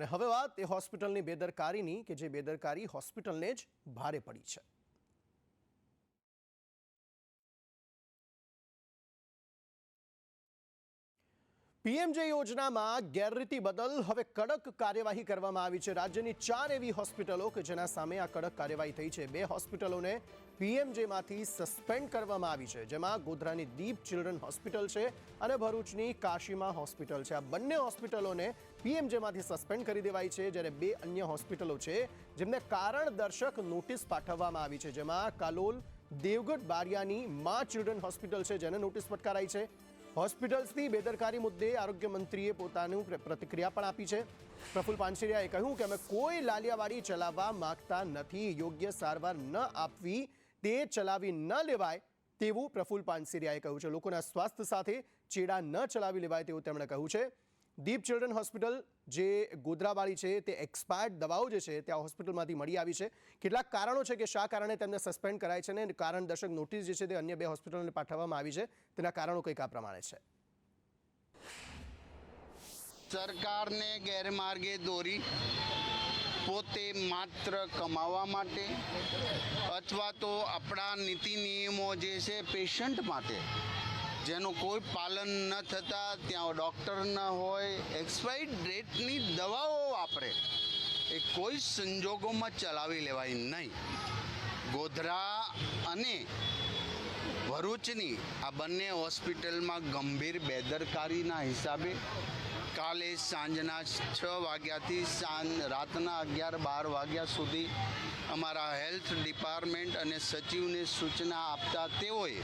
અને હવે વાત એ હોસ્પિટલની બેદરકારીની કે જે બેદરકારી હોસ્પિટલને જ ભારે પડી છે। પીએમજે યોજનામાં ગેરરીતિ બદલ હવે કડક કાર્યવાહી કરવામાં આવી છે। રાજ્યની 4 એવી હોસ્પિટલો કે જેના સામે આ કડક કાર્યવાહી થઈ છે। 2 હોસ્પિટલોને પીએમજેમાંથી સસ્પેન્ડ કરવામાં આવી છે, જેમાં ગોધરાની દીપ ચિલ્ડ્રન હોસ્પિટલ છે અને ભરૂચની કાશીમા હોસ્પિટલ છે। આ બંને હોસ્પિટલોને પીએમજેમાંથી સસ્પેન્ડ કરી દેવાઈ છે, જ્યારે 2 અન્ય હોસ્પિટલો છે જેમને કારણદર્શક નોટિસ પાઠવવામાં આવી છે, જેમાં કાલોલ દેવગઢ બારિયાની મા ચિલ્ડ્રન હોસ્પિટલ છે જેને નોટિસ ફટકારાઈ છે। હોસ્પિટલ્સની બેદરકારી મુદ્દે આરોગ્ય મંત્રીએ પોતાનું પ્રતિક્રિયા પણ આપી છે। પ્રફુલ્લ પાનસેરિયાએ કહ્યું કે અમે કોઈ લાલિયાવાડી ચલાવવા માંગતા નથી, યોગ્ય સારવાર ન આપવી તે ચલાવી ન લેવાય તેવું પ્રફુલ્લ પાનસેરિયાએ કહ્યું છે। લોકોના સ્વાસ્થ્ય સાથે ચેડા ન ચલાવી લેવાય તેવું તેમણે કહ્યું છે। દીપ ચિલ્ડ્રન હોસ્પિટલ જે ગોધરાવાળી છે તે એક્સપાયર્ડ દવાઓ જે છે તે આ હોસ્પિટલમાંથી મળી આવી છે। કેટલાક કારણો છે કે શા કારણે તેમને સસ્પેન્ડ કરાય છે અને કારણદર્શક નોટિસ જે છે તે અન્ય 2 હોસ્પિટલોને પાઠવવામાં આવી છે, તેના કારણો કંઈક આ પ્રમાણે છે। સરકારને ગેરમાર્ગે દોરી પોતે માત્ર કમાવા માટે અથવા તો આપણા નીતિ નિયમો જે છે પેશન્ટ માટે જેનું કોઈ પાલન ન થતાં ત્યાં ડૉક્ટર ન હોય, એક્સપાયર્ડ ડેટની દવાઓ વાપરે, એ કોઈ સંજોગોમાં ચલાવી લેવાય નહીં। ગોધરા અને ભરૂચની આ બંને હોસ્પિટલમાં ગંભીર બેદરકારીના હિસાબે કાલે સાંજના 6 વાગ્યાથી રાતના 11-12 વાગ્યા સુધી અમારા હેલ્થ ડિપાર્ટમેન્ટ અને સચિવને સૂચના આપતા તેઓએ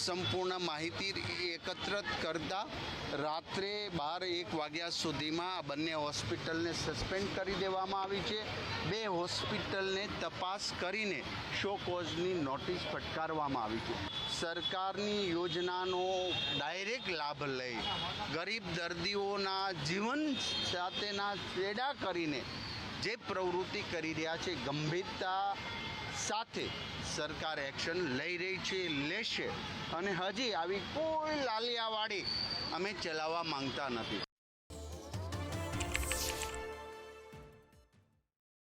સંપૂર્ણ માહિતી એકત્રિત કરતા રાત્રે 12-1 વાગ્યા સુધીમાં આ બંને હોસ્પિટલને સસ્પેન્ડ કરી દેવામાં આવી છે। 2 હોસ્પિટલને તપાસ કરીને શો કોઝની નોટિસ ફટકારવામાં આવી છે। સરકારની યોજનાનો ડાયરેક્ટ લાભ લઈ ગરીબ દર્દીઓના જીવન સાથેના ચેડા કરીને જે પ્રવૃત્તિ કરી રહ્યા છે, ગંભીરતા સાથે સરકાર એક્શન લઈ રહી છે, લેશે, અને હજી આવી કોઈ લાલિયાવાડી અમે ચલાવવા માંગતા નથી।